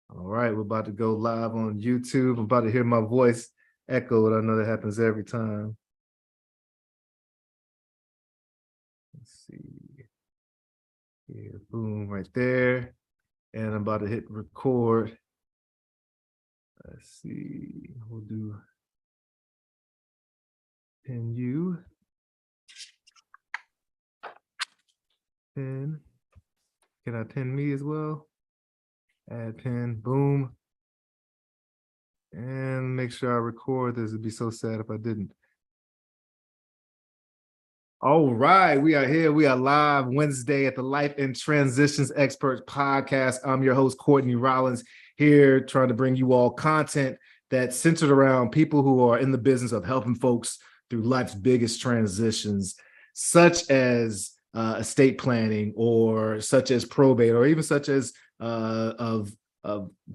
All right, we're about to go live on YouTube. I'm about to hear my voice echoed. I know that happens every time. Let's see. Here, boom, right there. And I'm about to hit record. Let's see. We'll do pin you. Pin. Can I pin me as well? Add pin, boom. And make sure I record this. It'd be so sad if I didn't. All right, we are here. We are live Wednesday at the Life and Transitions Experts Podcast. I'm your host, Courtney Rollins, here trying to bring you all content that's centered around people who are in the business of helping folks through life's biggest transitions, such as estate planning, or such as probate, or even such as of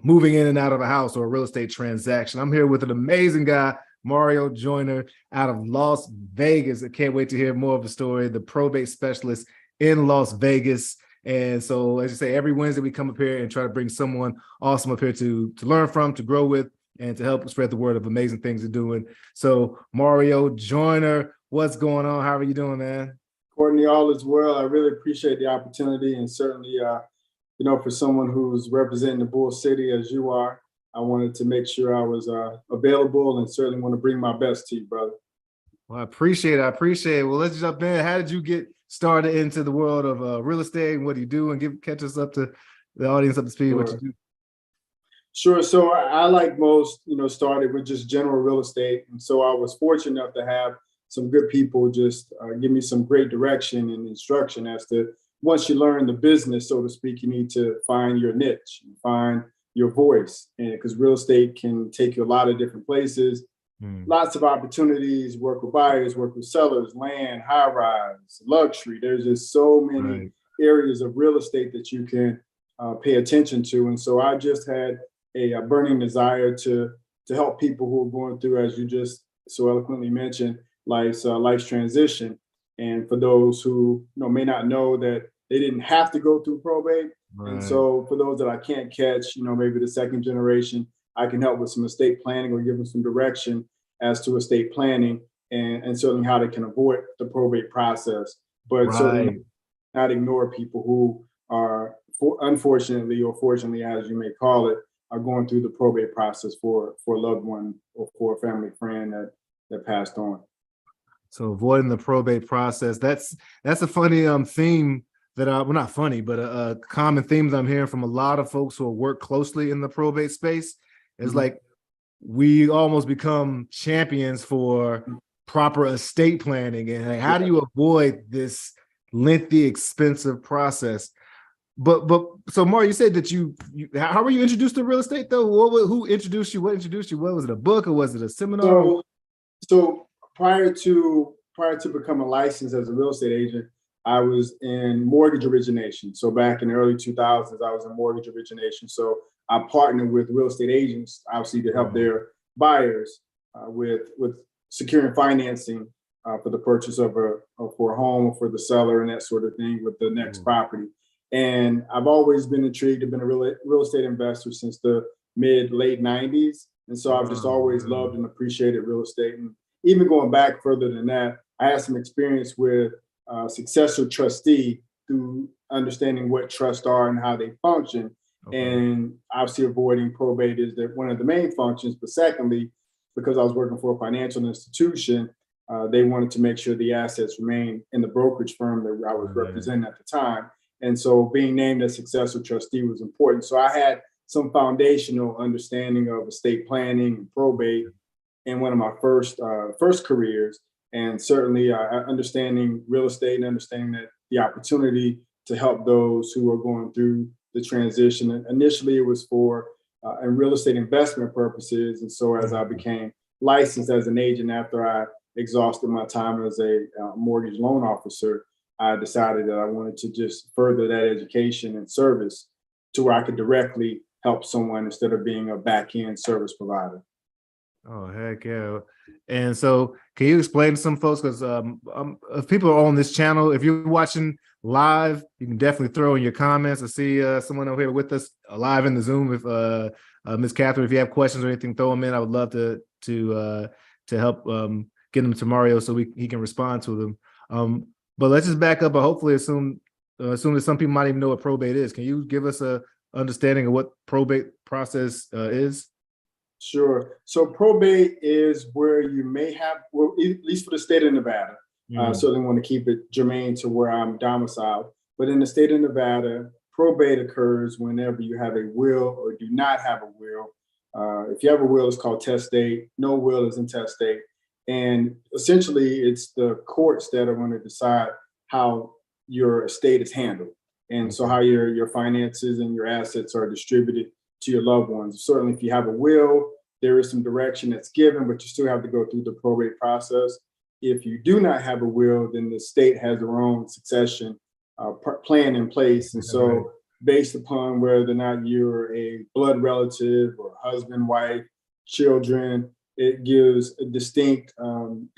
moving in and out of a house or a real estate transaction. I'm here with an amazing guy, Mario Joyner, out of Las Vegas. I can't wait to hear more of the story, the probate specialist in Las Vegas. And so, as you say, every Wednesday we come up here and try to bring someone awesome up here to learn from, to grow with, and to help spread the word of amazing things they're doing. So, Mario Joyner, what's going on? How are you doing, man? Courtney, all is well. I really appreciate the opportunity, and certainly, for someone who's representing the Bull City as you are, I wanted to make sure I was available, and certainly want to bring my best to you, brother. Well, I appreciate it. Well, let's jump in. How did you get started into the world of real estate, and what do you do? And catch us up to the audience up to speed. Sure. What you do. Sure. So I like most, started with just general real estate. And so I was fortunate enough to have some good people just give me some great direction and instruction as to, once you learn the business, so to speak, you need to find your niche, find your voice. And because real estate can take you a lot of different places, lots of opportunities, work with buyers, work with sellers, land, high rise, luxury. There's just so many areas of real estate that you can pay attention to. And so I just had a burning desire to help people who are going through, as you just so eloquently mentioned, life's transition. And for those who may not know that they didn't have to go through probate. And so for those that I can't catch, maybe the second generation, I can help with some estate planning or give them some direction as to estate planning and certainly how they can avoid the probate process. But certainly not ignore people who are, unfortunately or fortunately, as you may call it, are going through the probate process for a loved one or for a family friend that passed on. So avoiding the probate process, that's a funny theme that not funny, but a common theme that I'm hearing from a lot of folks who work closely in the probate space is like we almost become champions for proper estate planning. And like, how do you avoid this lengthy, expensive process? But so Mario, you said that you how were you introduced to real estate though? Who introduced you? What introduced you? What was it, a book or was it a seminar? So prior to becoming licensed as a real estate agent, I was in mortgage origination. So back in the early 2000s, I was in mortgage origination. So I partnered with real estate agents, obviously, to help their buyers with securing financing for the purchase for a home or for the seller and that sort of thing with the next property. And I've always been intrigued. I've been a real estate investor since the late 90s. And so I've just always loved and appreciated real estate. And even going back further than that, I had some experience with successor trustee through understanding what trusts are and how they function. And obviously avoiding probate is one of the main functions. But secondly, because I was working for a financial institution, they wanted to make sure the assets remained in the brokerage firm that I was representing at the time. And so being named as successor trustee was important. So I had some foundational understanding of estate planning and probate in one of my first careers. And certainly understanding real estate and understanding that the opportunity to help those who are going through the transition. And initially it was for in real estate investment purposes. And so as I became licensed as an agent after I exhausted my time as a mortgage loan officer, I decided that I wanted to just further that education and service to where I could directly help someone instead of being a back-end service provider. Oh, heck yeah. And so can you explain to some folks, because if people are on this channel, if you're watching live, you can definitely throw in your comments. I see someone over here with us live in the Zoom. If Ms. Catherine, if you have questions or anything, throw them in. I would love to help get them to Mario so he can respond to them. But let's just back up. But hopefully, assume that some people might even know what probate is. Can you give us a understanding of what probate process is? Sure. So probate is where you may have, well, at least for the state of Nevada, certainly want to keep it germane to where I'm domiciled. But in the state of Nevada, probate occurs whenever you have a will or do not have a will. If you have a will, it's called testate. No will is intestate. And essentially, it's the courts that are going to decide how your estate is handled. And so how your finances and your assets are distributed to your loved ones. Certainly, if you have a will, there is some direction that's given, but you still have to go through the probate process. If you do not have a will, then the state has their own succession plan in place. And so based upon whether or not you're a blood relative or husband, wife, children, it gives distinct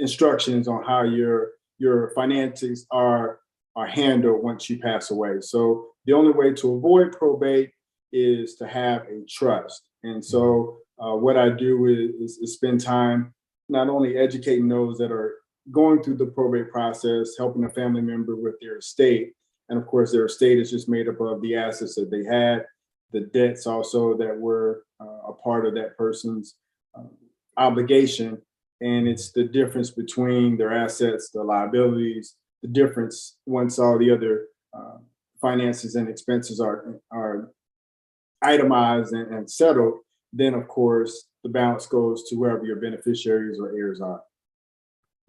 instructions on how your finances are handled once you pass away. So the only way to avoid probate is to have a trust. And so what I do is spend time not only educating those that are going through the probate process, helping a family member with their estate. And of course, their estate is just made up of the assets that they had, the debts also that were a part of that person's obligation. And it's the difference between their assets, the liabilities, the difference once all the other finances and expenses are itemized and settled, then of course the balance goes to wherever your beneficiaries or heirs are.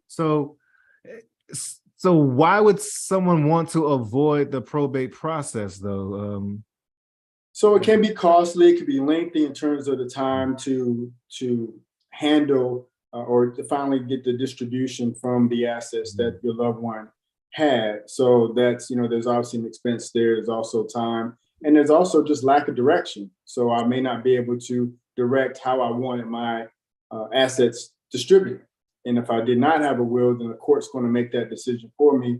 So why would someone want to avoid the probate process though? So it can be costly, it could be lengthy in terms of the time to handle or to finally get the distribution from the assets that your loved one had. So that's, there's obviously an expense there. There's also time. And there's also just lack of direction. So I may not be able to direct how I wanted my assets distributed. And if I did not have a will, then the court's going to make that decision for me,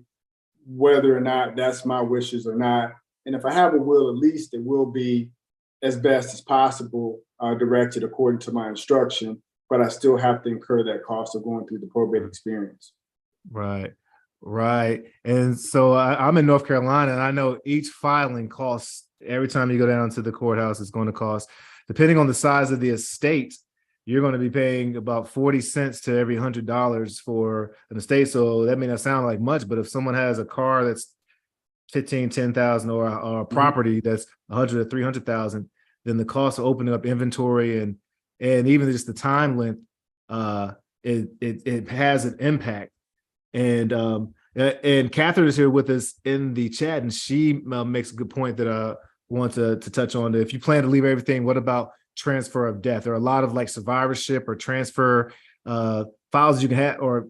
whether or not that's my wishes or not. And if I have a will, at least it will be as best as possible directed according to my instruction, but I still have to incur that cost of going through the probate experience. Right. And so I'm in North Carolina, and I know each filing costs, every time you go down to the courthouse, it's going to cost, depending on the size of the estate, you're going to be paying about 40 cents to every $100 for an estate. So that may not sound like much, but if someone has a car that's 10,000 or a property that's 100 or 300,000, then the cost of opening up inventory and even just the time length, it has an impact. And Catherine is here with us in the chat, and she makes a good point that I want to touch on. If you plan to leave everything, what about transfer of death? There are a lot of like survivorship or transfer files you can have, or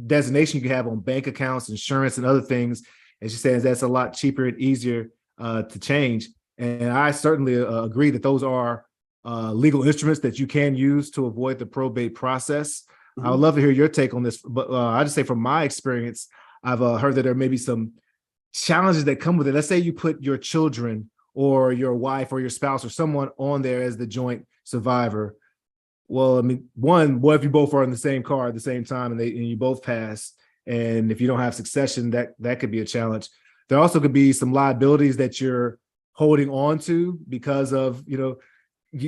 designation you can have on bank accounts, insurance, and other things. And she says that's a lot cheaper and easier to change. And I certainly agree that those are legal instruments that you can use to avoid the probate process. I would love to hear your take on this, but I just say from my experience, I've heard that there may be some challenges that come with it. Let's say you put your children or your wife or your spouse or someone on there as the joint survivor. Well, I mean, what if you both are in the same car at the same time and you both pass? And if you don't have succession, that could be a challenge. There also could be some liabilities that you're holding on to because of,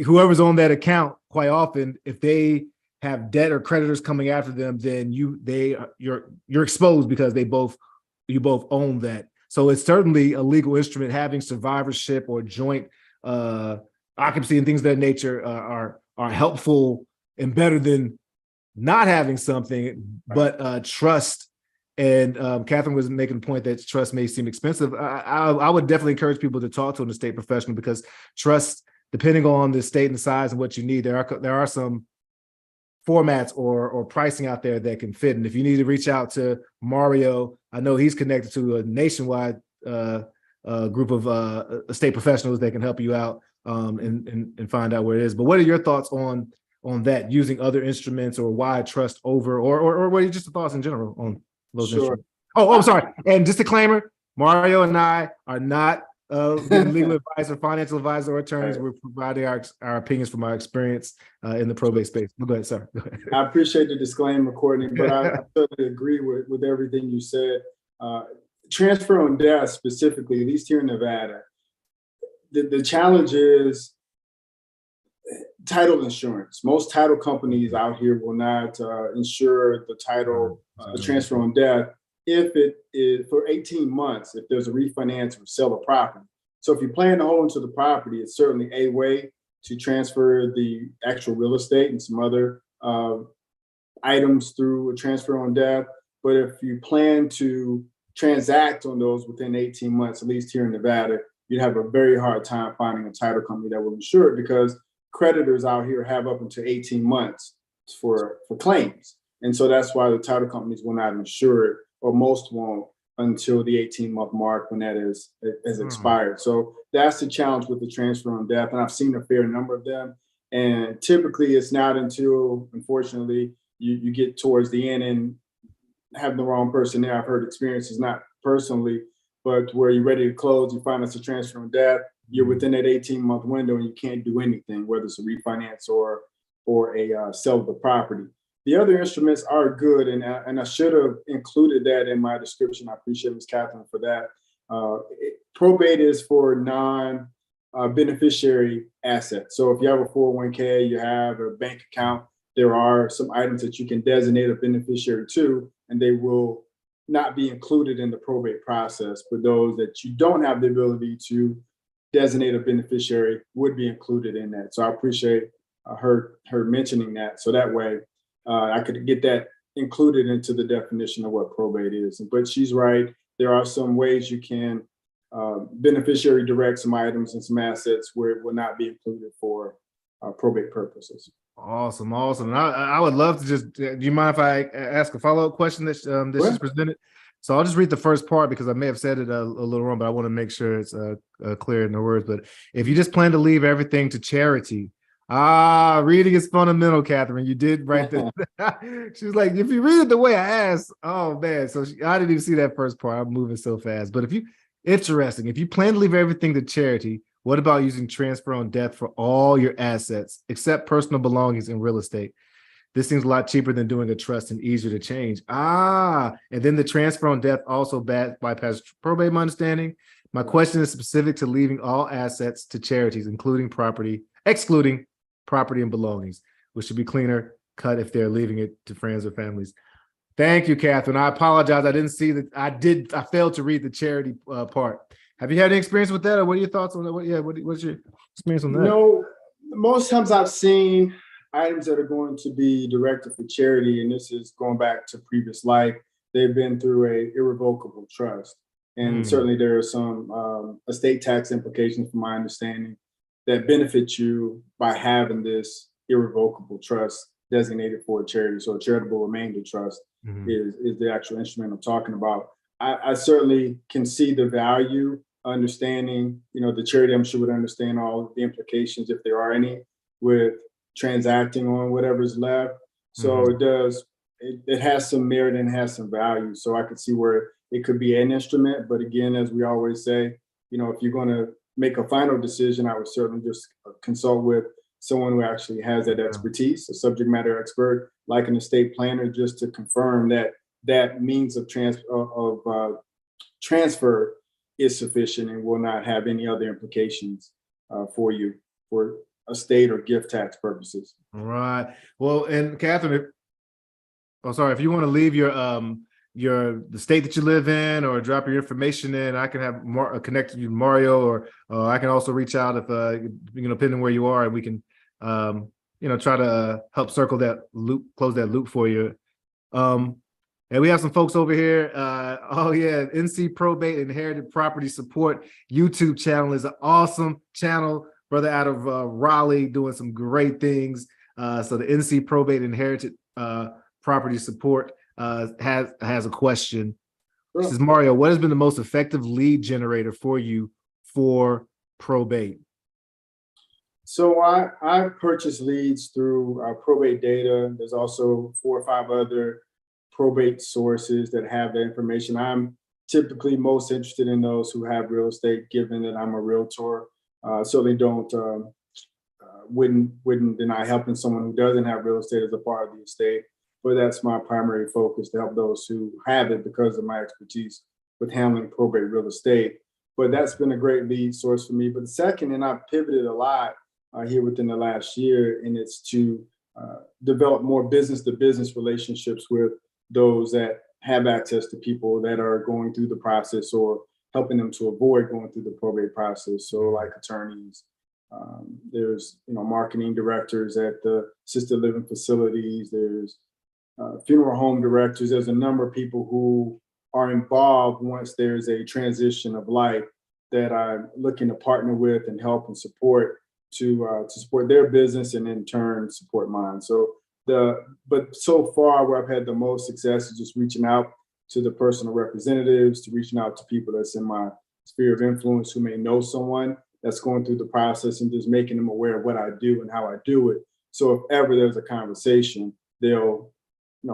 whoever's on that account. Quite often, if they have debt or creditors coming after them, then you're exposed because you both own that. So it's certainly a legal instrument. Having survivorship or joint occupancy and things of that nature are helpful and better than not having something. But trust, and Catherine was making the point that trust may seem expensive. I would definitely encourage people to talk to an estate professional, because trust, depending on the state and the size and what you need, there are some formats or pricing out there that can fit. And if you need to reach out to Mario, I know he's connected to a nationwide group of estate professionals that can help you out and find out where it is. But what are your thoughts on that, using other instruments, or why trust over, or what are just the thoughts in general on those instruments? Oh, sorry. And just a disclaimer, Mario and I are not giving legal advice or financial advice or attorneys. Right. We're providing our opinions from our experience in the probate space. Go ahead, sir. Go ahead. I appreciate the disclaimer, Courtney, but I certainly agree with everything you said. Transfer on death specifically, at least here in Nevada, the challenge is title insurance. Most title companies out here will not insure the title transfer on death if it is for 18 months, if there's a refinance or sell of property. So if you plan to hold onto the property, it's certainly a way to transfer the actual real estate and some other items through a transfer on death. But if you plan to transact on those within 18 months, at least here in Nevada, you'd have a very hard time finding a title company that will insure it, because creditors out here have up until 18 months for claims. And so that's why the title companies will not insure it, or most won't, until the 18-month mark when that is expired. So that's the challenge with the transfer on death. And I've seen a fair number of them. And typically it's not until, unfortunately, you get towards the end and have the wrong person there. I've heard experiences, not personally, but where you're ready to close, you find it's a transfer on death, you're within that 18-month window and you can't do anything, whether it's a refinance or a sell of the property. The other instruments are good, and I should have included that in my description. I appreciate Ms. Catherine for that. Probate is for non-beneficiary assets. So if you have a 401k, you have a bank account, there are some items that you can designate a beneficiary to, and they will not be included in the probate process. But those that you don't have the ability to designate a beneficiary would be included in that. So I appreciate her mentioning that. So that way I could get that included into the definition of what probate is. But she's right. There are some ways you can beneficiary direct some items and some assets where it will not be included for probate purposes. Awesome. And I would love to just, do you mind if I ask a follow-up question that she's presented? So I'll just read the first part because I may have said it a little wrong, but I want to make sure it's clear in the words. But if you just plan to leave everything to charity, reading is fundamental, Catherine. You did right there. She was like, if you read it the way I asked, oh man. So I didn't even see that first part. I'm moving so fast. But if you plan to leave everything to charity, what about using transfer on death for all your assets except personal belongings and real estate? This seems a lot cheaper than doing a trust and easier to change. And then the transfer on death also bypass probate, my understanding. My question is specific to leaving all assets to charities, excluding property and belongings, which should be cleaner cut if they're leaving it to friends or families. Thank you, Catherine. I apologize. I didn't see that. I failed to read the charity part. Have you had any experience with that, or what are your thoughts on that? What's your experience on that? No, most times I've seen items that are going to be directed for charity, and this is going back to previous life, they've been through a irrevocable trust. And certainly there are some estate tax implications, from my understanding, that benefit you by having this irrevocable trust designated for a charity. So a charitable remainder trust is the actual instrument I'm talking about. I certainly can see the value, understanding, the charity I'm sure would understand all the implications, if there are any, with transacting on whatever's left. So it has some merit and has some value. So I could see where it could be an instrument. But again, as we always say, if you're going to make a final decision, I would certainly just consult with someone who actually has that expertise, a subject matter expert, like an estate planner, just to confirm that means of transfer is sufficient and will not have any other implications for you for estate or gift tax purposes. All right. Well, and Catherine, if you want to leave the state that you live in or drop your information in, I can have connect you to Mario, or I can also reach out if depending on where you are, and we can try to help close that loop for you. And we have some folks over here. NC Probate Inherited Property Support YouTube channel is an awesome channel. Brother out of Raleigh doing some great things. So the NC Probate Inherited Property Support has a question. Sure. This is Mario. What has been the most effective lead generator for you for probate? So I purchase leads through probate data. There's also 4 or 5 other probate sources that have the information. I'm typically most interested in those who have real estate, given that I'm a realtor. Certainly don't wouldn't deny helping someone who doesn't have real estate as a part of the estate, but that's my primary focus, to help those who have it because of my expertise with handling probate real estate. But that's been a great lead source for me. But the second, and I've pivoted a lot here within the last year, and it's to develop more business to business relationships with those that have access to people that are going through the process, or helping them to avoid going through the probate process. So like attorneys, there's marketing directors at the assisted living facilities, there's funeral home directors. There's a number of people who are involved once there's a transition of life that I'm looking to partner with and help and support to support their business, and in turn support mine. But so far where I've had the most success is just reaching out to the personal representatives, to reaching out to people that's in my sphere of influence who may know someone that's going through the process, and just making them aware of what I do and how I do it. So if ever there's a conversation, they'll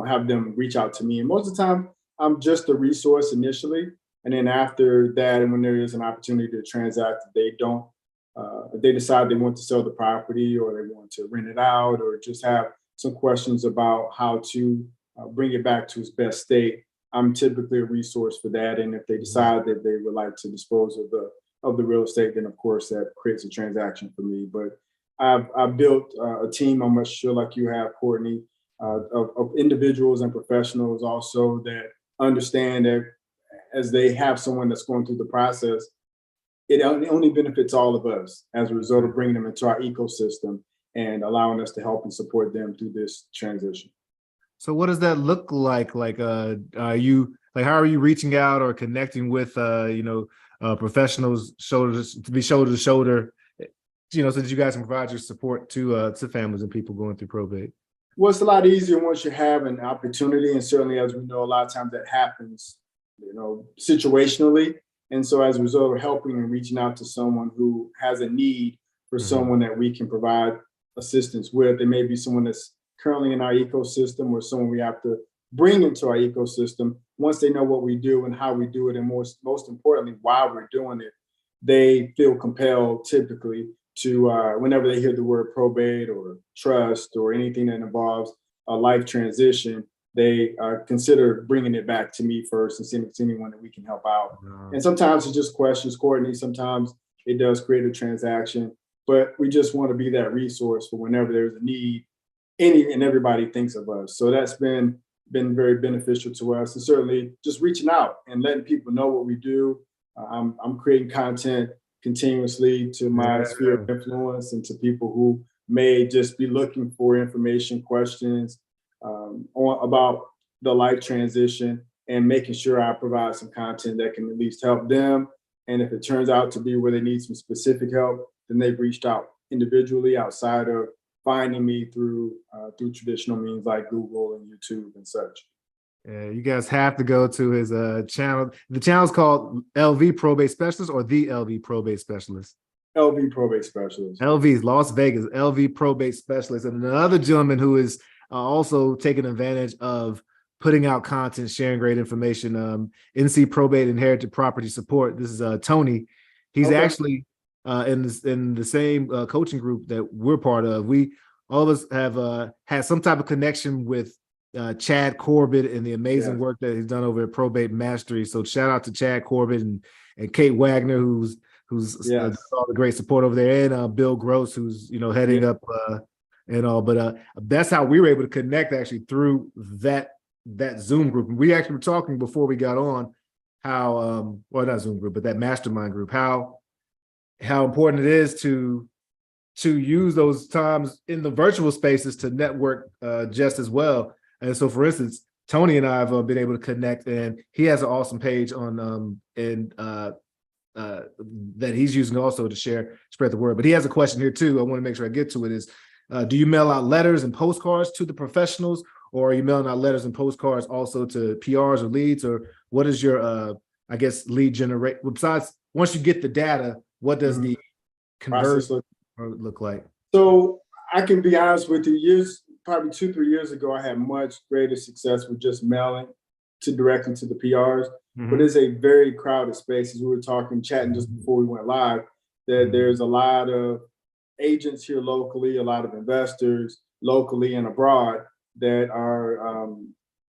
have them reach out to me. And most of the time, I'm just a resource initially. And then after that, and when there is an opportunity to transact, if they decide they want to sell the property, or they want to rent it out, or just have some questions about how to bring it back to its best state, I'm typically a resource for that. And if they decide that they would like to dispose of the real estate, then of course that creates a transaction for me. But I've built a team, I'm sure like you have, Courtney, of individuals and professionals also that understand that as they have someone that's going through the process, it only benefits all of us as a result of bringing them into our ecosystem and allowing us to help and support them through this transition. So what does that look like? How are you reaching out or connecting with professionals shoulder to shoulder, so that you guys can provide your support to families and people going through probate? Well, it's a lot easier once you have an opportunity, and certainly, as we know, a lot of times that happens, situationally. And so as a result of helping and reaching out to someone who has a need for someone that we can provide assistance with, it may be someone that's currently in our ecosystem, or someone we have to bring into our ecosystem. Once they know what we do and how we do it, and most importantly, why we're doing it, they feel compelled typically to, whenever they hear the word probate or trust or anything that involves a life transition, they consider bringing it back to me first and sending it to anyone that we can help out. And sometimes it's just questions, Courtney. Sometimes it does create a transaction, but we just want to be that resource for whenever there's a need. Any and everybody thinks of us. So that's been very beneficial to us, and certainly just reaching out and letting people know what we do. I'm creating content continuously to my sphere of influence, and to people who may just be looking for information, questions about the life transition, and making sure I provide some content that can at least help them. And if it turns out to be where they need some specific help, then they've reached out individually outside of finding me through traditional means like Google and YouTube and such. Yeah, you guys have to go to his channel. The channel's called LV Probate Specialist, or the LV Probate Specialist? LV Probate Specialist. LV's Las Vegas, LV Probate Specialist. And another gentleman who is also taking advantage of putting out content, sharing great information, NC Probate Inherited Property Support. This is Tony. He's actually in the same coaching group that we're part of. All of us have had some type of connection with Chad Corbett and the amazing work that he's done over at Probate Mastery. So shout out to Chad Corbett and Kate Wagner, who's all the great support over there, and Bill Gross, who's heading up and all. But that's how we were able to connect, actually, through that Zoom group. And we actually were talking before we got on how well, not Zoom group, but that mastermind group, how important it is to use those times in the virtual spaces to network just as well. And so, for instance, Tony and I have been able to connect, and he has an awesome page on that he's using also to spread the word. But he has a question here too. I want to make sure I get to it. Is do you mail out letters and postcards to the professionals, or are you mailing out letters and postcards also to PRs or leads, or what is your lead generate? Besides, once you get the data, what does the conversion look like? So I can be honest with you, probably 2-3 years ago, I had much greater success with just mailing. to directly to the PRs, Mm-hmm. but it's a very crowded space. As we were chatting just before we went live, that there's a lot of agents here locally, a lot of investors locally and abroad that are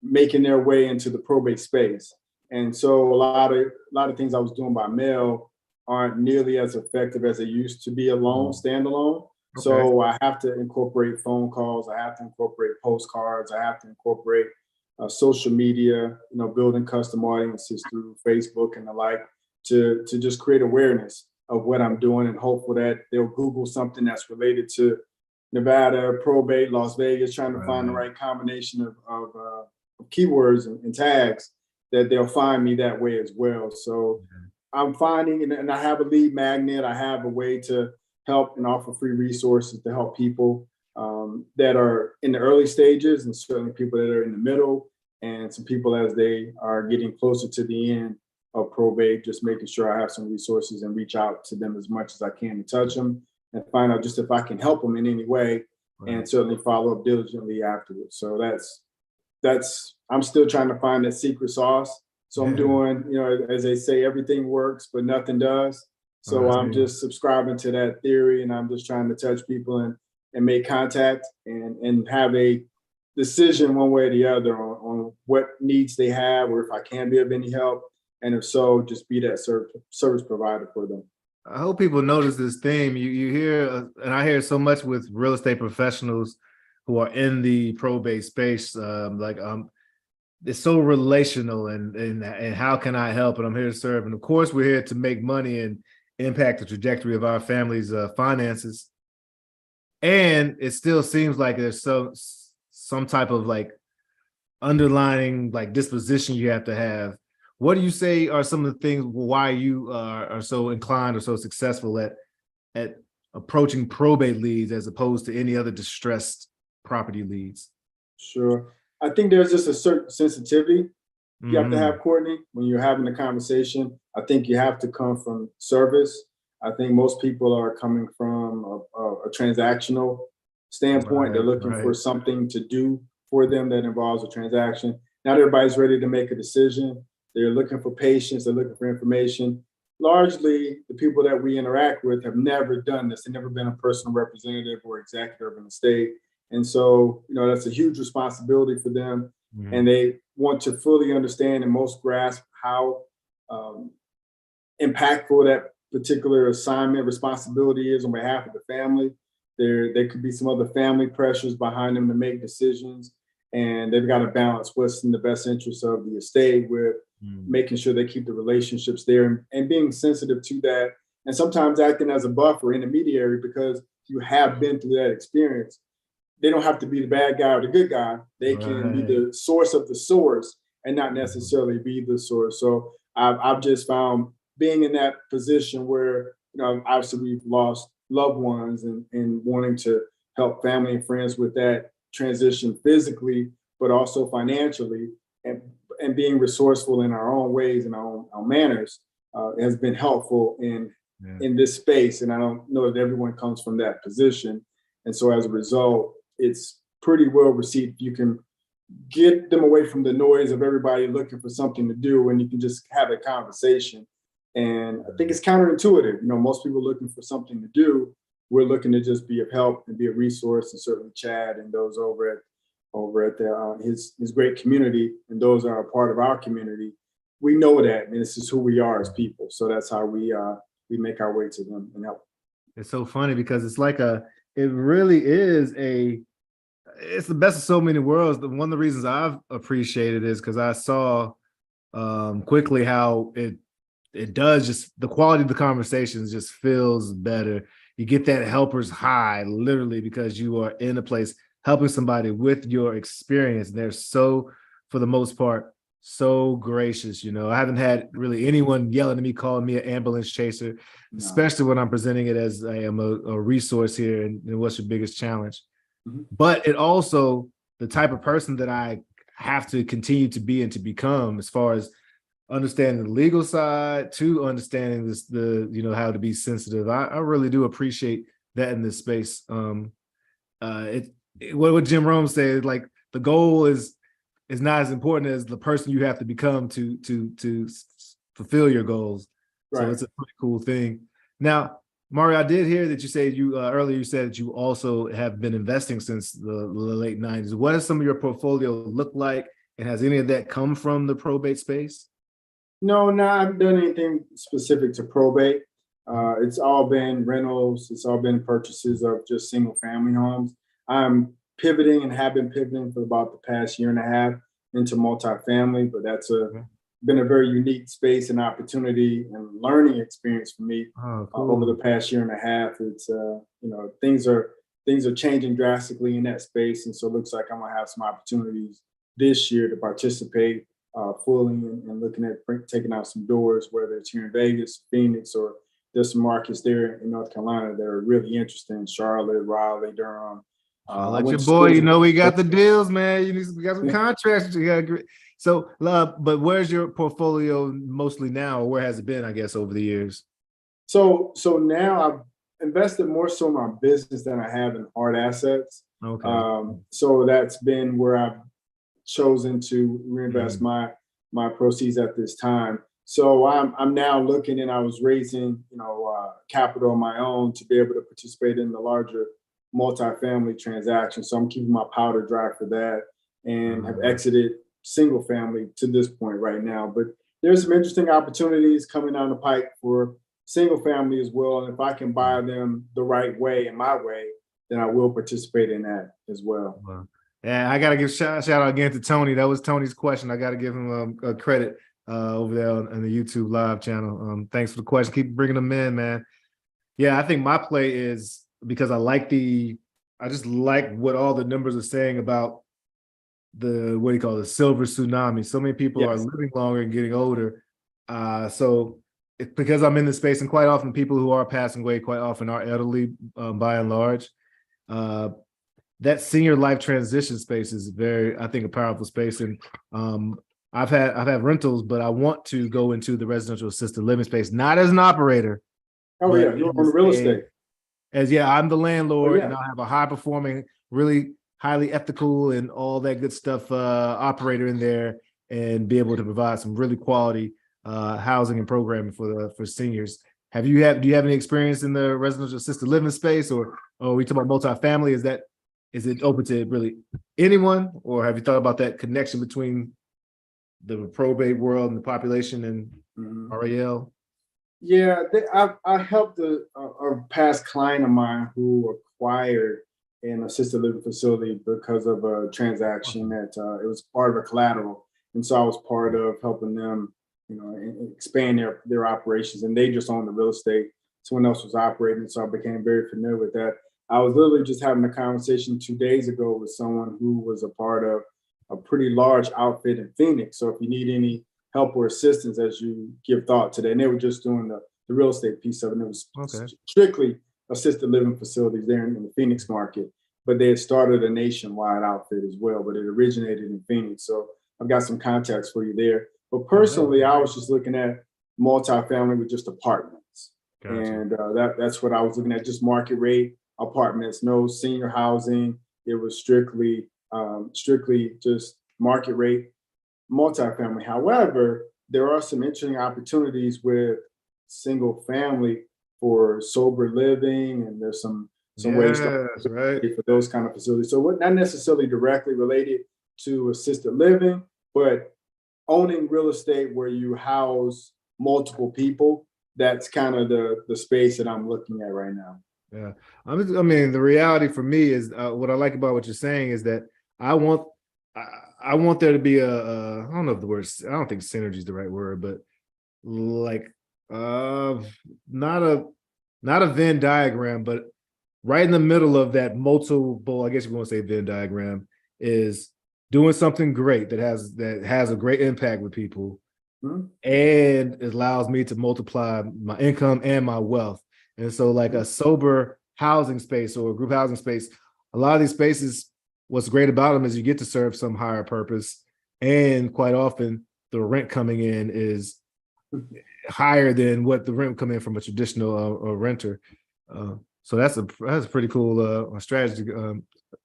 making their way into the probate space. And so a lot of things I was doing by mail aren't nearly as effective as they used to be alone, standalone. Okay. So I have to incorporate phone calls. I have to incorporate postcards. I have to incorporate social media, building custom audiences through Facebook and the like to just create awareness of what I'm doing and hopeful that they'll Google something that's related to Nevada, probate, Las Vegas, trying to find the right combination of keywords and tags that they'll find me that way as well. So I'm finding, and I have a lead magnet. I have a way to help and offer free resources to help people that are in the early stages, and certainly people that are in the middle, and some people as they are getting closer to the end of probate, just making sure I have some resources and reach out to them as much as I can to touch them and find out just if I can help them in any way, and certainly follow up diligently afterwards. So that's I'm still trying to find that secret sauce. So I'm doing, as they say, everything works, but nothing does. So I'm just subscribing to that theory, and I'm just trying to touch people and make contact and have a decision one way or the other on what needs they have, or if I can be of any help. And if so, just be that service provider for them. I hope people notice this theme. You hear, and I hear so much with real estate professionals who are in the probate space, it's so relational and how can I help? And I'm here to serve. And of course, we're here to make money and impact the trajectory of our family's finances. And it still seems like there's some type of underlying disposition you have to have. What do you say are some of the things why you are so inclined or so successful at approaching probate leads as opposed to any other distressed property leads? Sure. I think there's just a certain sensitivity you have to have, Courtney, when you're having a conversation. I think you have to come from service. I think most people are coming from a transactional standpoint. They're looking for something to do for them that involves a transaction. Not everybody's ready to make a decision. They're looking for patience. They're looking for information. Largely, the people that we interact with have never done this. They've never been a personal representative or executive in the state. And so, that's a huge responsibility for them. And they want to fully understand and most grasp how impactful that particular assignment responsibility is on behalf of the family. There could be some other family pressures behind them to make decisions. And they've got to balance what's in the best interest of the estate with making sure they keep the relationships there and being sensitive to that. And sometimes acting as a buffer, intermediary, because you have been through that experience. They don't have to be the bad guy or the good guy. They can be the source of the source and not necessarily be the source. So I've just found being in that position where, obviously we've lost loved ones and wanting to help family and friends with that transition physically, but also financially, and being resourceful in our own ways and our own manners has been helpful in this space. And I don't know that everyone comes from that position. And so as a result, it's pretty well received. You can get them away from the noise of everybody looking for something to do, and you can just have a conversation. And I think it's counterintuitive. Most people looking for something to do. We're looking to just be of help and be a resource, and certainly Chad and those over at his great community, and those are a part of our community. We know that, and this is who we are as people. So that's how we make our way to them and help. It's so funny because it really is it's the best of so many worlds. One of the reasons I've appreciated is because I saw quickly how it does just the quality of the conversations just feels better. You get that helper's high, literally, because you are in a place helping somebody with your experience. They're so, for the most part, so gracious. I haven't had really anyone yelling at me, calling me an ambulance chaser, especially when I'm presenting it as I am a resource here and what's your biggest challenge. But it also the type of person that I have to continue to be and to become, as far as understanding the legal side to understanding how to be sensitive. I really do appreciate that in this space. What Jim Rome said, the goal is is not as important as the person you have to become to fulfill your goals. Right. So it's a pretty cool thing. Now, Mario, I did hear that you said earlier you said that you also have been investing since the late 90s. What does some of your portfolio look like? And has any of that come from the probate space? No, I haven't done anything specific to probate. It's all been rentals. It's all been purchases of just single family homes. I'm pivoting and have been pivoting for about the past year and a half into multifamily, but that's been a very unique space and opportunity and learning experience for me over the past year and a half. It's things are changing drastically in that space, and so it looks like I'm gonna have some opportunities this year to participate fully and looking at taking out some doors, whether it's here in Vegas, Phoenix, or there's some markets there in North Carolina that are really interesting: Charlotte, Raleigh, Durham. Like your boy, we got the deals, man. We got some contracts. So, but where's your portfolio mostly now, or where has it been, I guess, over the years? So now I've invested more so in my business than I have in hard assets. Okay. So that's been where I've chosen to reinvest my proceeds at this time. So I'm now looking, and I was raising capital on my own to be able to participate in the larger multifamily transactions. So I'm keeping my powder dry for that, and have exited single family to this point right now. But there's some interesting opportunities coming down the pike for single family as well. And if I can buy them the right way, in my way, then I will participate in that as well. Wow. Yeah, I got to give shout out again to Tony. That was Tony's question. I got to give him a credit over there on the YouTube live channel. Thanks for the question. Keep bringing them in, man. Yeah, I think my play is because I just like what all the numbers are saying about the silver tsunami. So many people are living longer and getting older. So it's because I'm in the space, and quite often people who are passing away quite often are elderly by and large. That senior life transition space is I think, a powerful space. And I've had rentals, but I want to go into the residential assisted living space, not as an operator. Oh yeah, you're on real estate. I'm the landlord, and I'll have a high performing, really highly ethical and all that good stuff operator in there, and be able to provide some really quality housing and programming for seniors. Do you have any experience in the residential assisted living space, or are we talking about multifamily? Is it open to really anyone, or have you thought about that connection between the probate world and the population and REL? Yeah, I helped a past client of mine who acquired an assisted living facility because of a transaction that it was part of a collateral, and so I was part of helping them, expand their operations, and they just owned the real estate. Someone else was operating, so I became very familiar with that. I was literally just having a conversation 2 days ago with someone who was a part of a pretty large outfit in Phoenix. So if you need any help or assistance as you give thought to that, and they were just doing the real estate piece of it, and it was strictly assisted living facilities there in the Phoenix market, but they had started a nationwide outfit as well, but it originated in Phoenix. So I've got some contacts for you there. But personally, I was just looking at multifamily with just apartments. Gotcha. And that's what I was looking at, just market rate apartments, no senior housing. It was strictly just market rate multifamily. However, there are some interesting opportunities with single family for sober living, and there's some ways for those kind of facilities. So not necessarily directly related to assisted living, but owning real estate where you house multiple people. That's kind of the space that I'm looking at right now. Yeah, I mean, the reality for me is what I like about what you're saying is that I want there to be I don't know if the word, I don't think synergy is the right word, but like not a Venn diagram, but right in the middle of that multiple, I guess you want to say Venn diagram, is doing something great that has a great impact with people, and it allows me to multiply my income and my wealth. And so like a sober housing space or a group housing space, a lot of these spaces, what's great about them is you get to serve some higher purpose, and quite often the rent coming in is higher than what the rent come in from a traditional renter. So that's a pretty cool strategy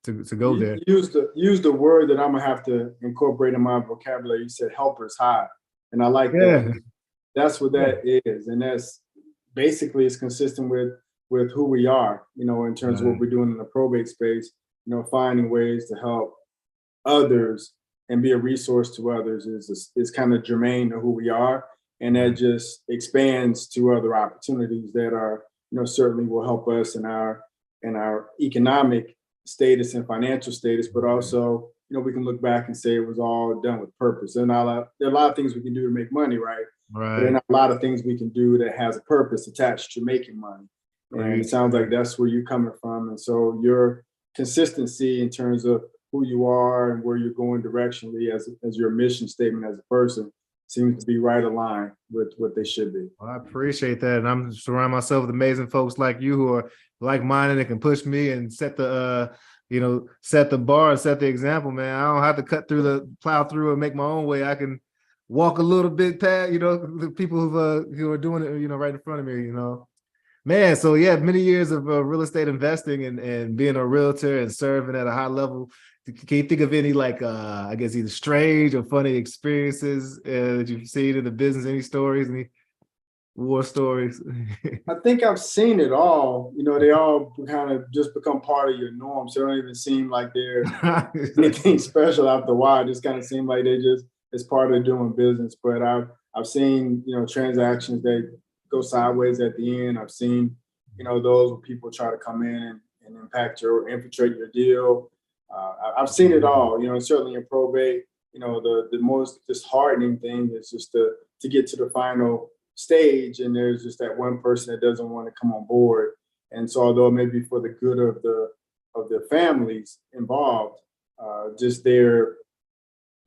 to go there. Use the word that I'm gonna have to incorporate in my vocabulary. You said helpers high, and I like that. That's what that is, and that's basically it's consistent with who we are, in terms of what we're doing in the probate space. Finding ways to help others and be a resource to others is kind of germane to who we are, and that just expands to other opportunities that are, certainly will help us in our economic status and financial status, but also, we can look back and say it was all done with purpose. There are a lot of things we can do to make money, right? But there are not a lot of things we can do that has a purpose attached to making money. And it sounds like that's where you're coming from. And so your consistency in terms of who you are and where you're going directionally as your mission statement as a person seems to be right aligned with what they should be. Well, I appreciate that. And I'm surrounding myself with amazing folks like you who are like-minded and can push me and set the, set the bar and set the example, man. I don't have to plow through and make my own way. I can walk a little bit past, the people who are doing it, right in front of me, Man, so yeah, many years of real estate investing and being a realtor and serving at a high level. Can you think of any I guess either strange or funny experiences that you've seen in the business? Any stories, any war stories? I think I've seen it all. They all kind of just become part of your norm. So they don't even seem like they're anything special after a while. It just kind of seem like it's part of doing business. But I've seen, transactions that go sideways at the end. I've seen, those where people try to come in and infiltrate your deal. I've seen it all, certainly in probate, the most disheartening thing is just to get to the final stage. And there's just that one person that doesn't want to come on board. And so although it may be for the good of the families involved, just their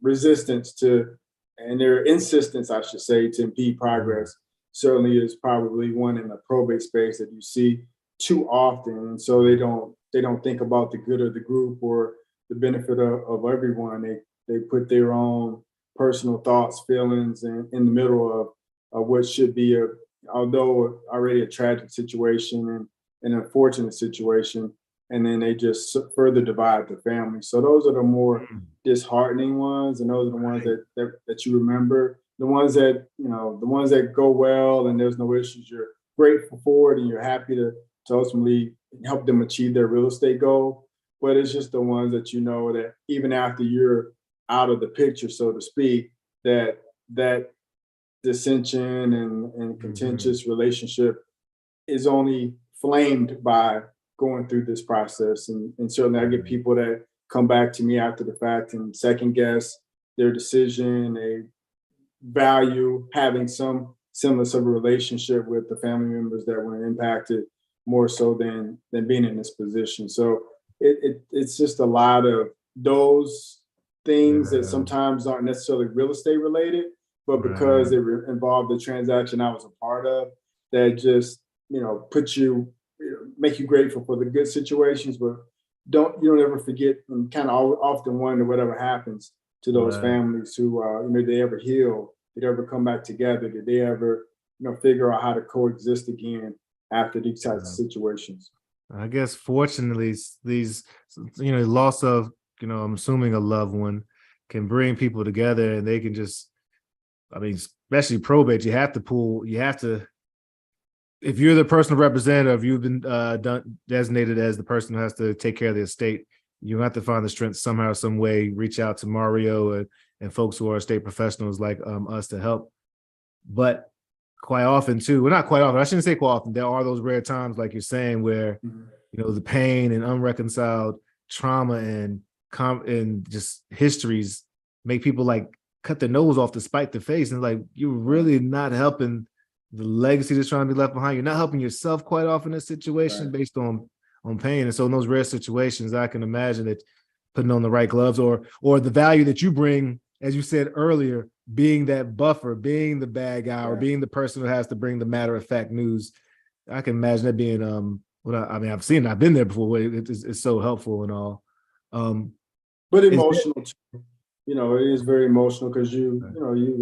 resistance and their insistence, I should say, to impede progress certainly is probably one in the probate space that you see too often. And so they don't think about the good of the group or the benefit of everyone. They put their own personal thoughts, feelings in the middle of what should be although already a tragic situation and an unfortunate situation. And then they just further divide the family. So those are the more disheartening ones. And those are the ones that you remember. The ones that go well and there's no issues, you're grateful for it and you're happy to ultimately help them achieve their real estate goal. But it's just the ones that that even after you're out of the picture, so to speak, that dissension and contentious relationship is only flamed by going through this process. And certainly I get people that come back to me after the fact and second guess their decision. They value having some semblance of a relationship with the family members that were impacted more so than being in this position. So it's just a lot of those things that sometimes aren't necessarily real estate related, but because they involved the transaction I was a part of, that just put you, make you grateful for the good situations, but you don't ever forget and kind of often wonder whatever happens to those families who did they ever heal? Did they ever come back together? Did they ever figure out how to coexist again after these types of situations? I guess fortunately these loss of I'm assuming a loved one can bring people together, and they can just, especially probate, you have to, if you're the personal representative, you've been designated as the person who has to take care of the estate, you have to find the strength somehow, some way, reach out to Mario and folks who are estate professionals like us to help. But quite often too, well, not quite often, I shouldn't say quite often, there are those rare times, like you're saying, where the pain and unreconciled trauma and just histories make people cut their nose off to spite their face. And you're really not helping the legacy that's trying to be left behind. You're not helping yourself quite often in this situation based on pain. And so in those rare situations, I can imagine that putting on the right gloves or the value that you bring, as you said earlier, being that buffer, being the bad guy, or being the person who has to bring the matter of fact news. I can imagine that being I've seen it, I've been there before. It's so helpful and all. But emotional too. It is very emotional because you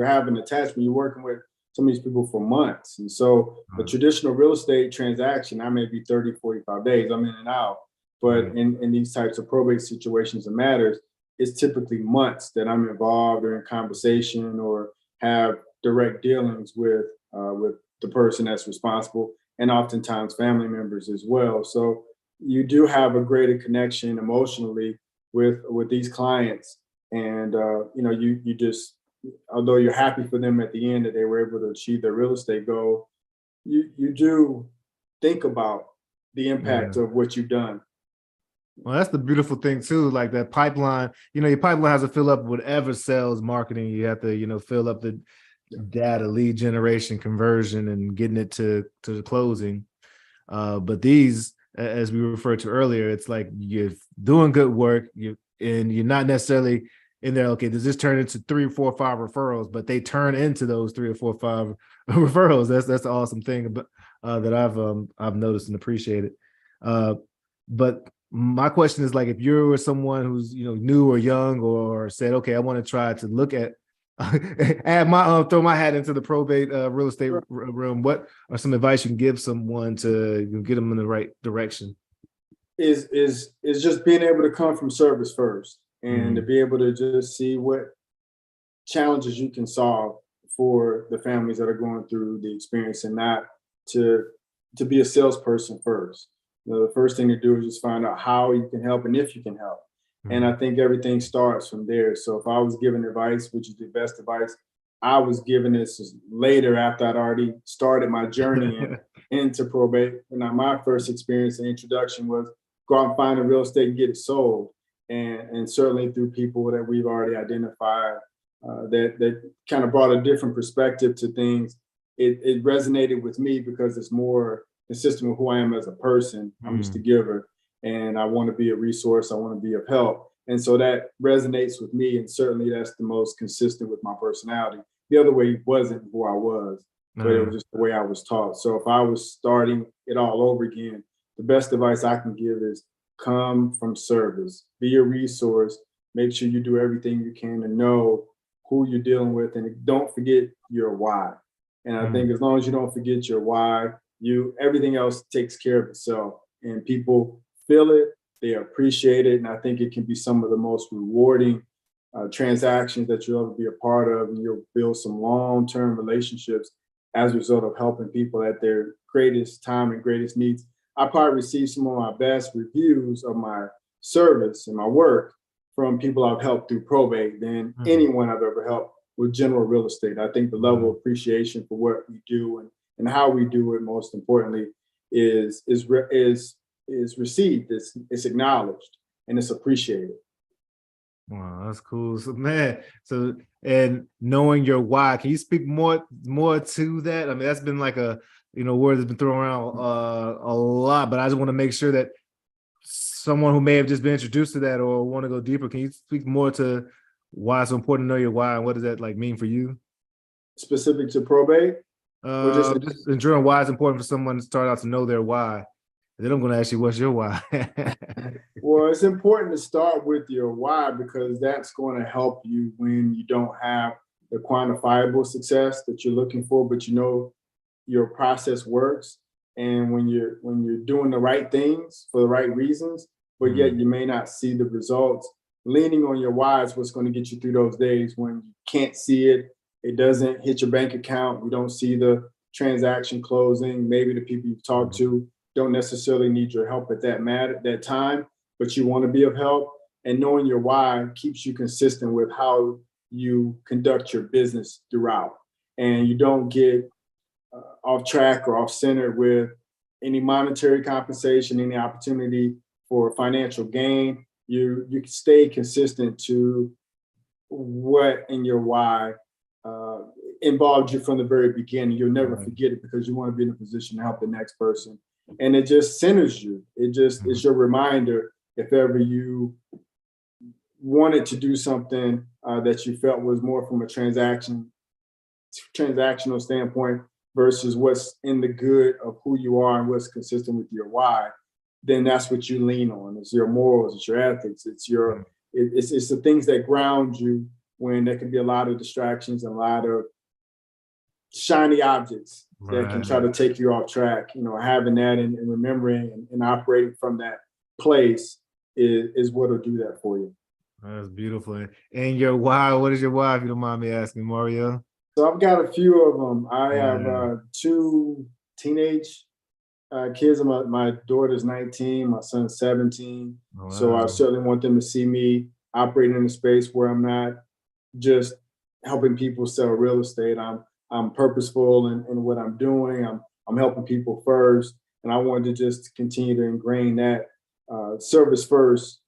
have an attachment. You're working with some of these people for months. And so the traditional real estate transaction, I may be 30, 45 days, I'm in and out. But in these types of probate situations and matters, it's typically months that I'm involved or in conversation or have direct dealings with the person that's responsible, and oftentimes family members as well. So you do have a greater connection emotionally with these clients, and you just, although you're happy for them at the end that they were able to achieve their real estate goal, you do think about the impact of what you've done. Well, that's the beautiful thing too. Like that pipeline, your pipeline has to fill up whatever sales marketing. You have to, fill up the data, lead generation, conversion, and getting it to the closing. But these, as we referred to earlier, it's like you're doing good work, and you're not necessarily in there. Okay, does this turn into 3 or 4 or 5 referrals? But they turn into those 3 or 4 or 5 referrals. That's the awesome thing about that I've noticed and appreciated. But my question is, like, if you're someone who's new or young, or said, okay, I want to try to look at throw my hat into the probate real estate realm, what are some advice you can give someone to get them in the right direction? Is just being able to come from service first, and to be able to just see what challenges you can solve for the families that are going through the experience, and not to be a salesperson first. The first thing to do is just find out how you can help and if you can help. And I think everything starts from there. So if I was given advice, which is the best advice, I was given this later after I'd already started my journey into probate. And my first experience and introduction was go out and find a real estate and get it sold. And certainly through people that we've already identified that kind of brought a different perspective to things. It resonated with me because it's more consistent with who I am as a person. I'm just a giver, and I want to be a resource. I want to be of help. And so that resonates with me. And certainly that's the most consistent with my personality. The other way wasn't who I was, but it was just the way I was taught. So if I was starting it all over again, the best advice I can give is come from service, be a resource, make sure you do everything you can to know who you're dealing with, and don't forget your why. And I think as long as you don't forget your why, everything else takes care of itself, and people feel it, they appreciate it. And I think it can be some of the most rewarding transactions that you'll ever be a part of, and you'll build some long-term relationships as a result of helping people at their greatest time and greatest needs. I probably received some of my best reviews of my service and my work from people I've helped through probate than anyone I've ever helped with general real estate. I think the level of appreciation for what we do and how we do it, most importantly, is received, it's acknowledged, and it's appreciated. Wow, that's cool. So, man, and knowing your why, can you speak more to that? I mean, that's been like a word that's been thrown around a lot, but I just want to make sure that someone who may have just been introduced to that or want to go deeper, can you speak more to why it's so important to know your why, and what does that mean for you? Specific to probate? Or just in general, why it's important for someone to start out to know their why. And then I'm going to ask you, what's your why? Well, it's important to start with your why, because that's going to help you when you don't have the quantifiable success that you're looking for, but your process works. And when you're doing the right things for the right reasons, but yet you may not see the results, leaning on your why is what's going to get you through those days when you can't see it. It doesn't hit your bank account. You don't see the transaction closing. Maybe the people you've talked to don't necessarily need your help at that time, but you want to be of help. And knowing your why keeps you consistent with how you conduct your business throughout. And you don't get off track or off center with any monetary compensation, any opportunity for financial gain. You can stay consistent to what in your why involved you from the very beginning. You'll never forget it, because you want to be in a position to help the next person. And it just centers you. It just is your reminder, if ever you wanted to do something that you felt was more from a transactional standpoint versus what's in the good of who you are and what's consistent with your why, then that's what you lean on. It's your morals, it's your ethics, it's the things that ground you when there can be a lot of distractions and a lot of shiny objects that can try to take you off track. Having that and remembering and operating from place is what'll do that for you. That's beautiful. And your why? What is your why? If you don't mind me asking, Mario. So I've got a few of them. I have 2 teenage kids. My daughter's 19, my son's 17. Wow. So I certainly want them to see me operating in a space where I'm not just helping people sell real estate. I'm purposeful in what I'm doing. I'm helping people first, and I wanted to just continue to ingrain that service first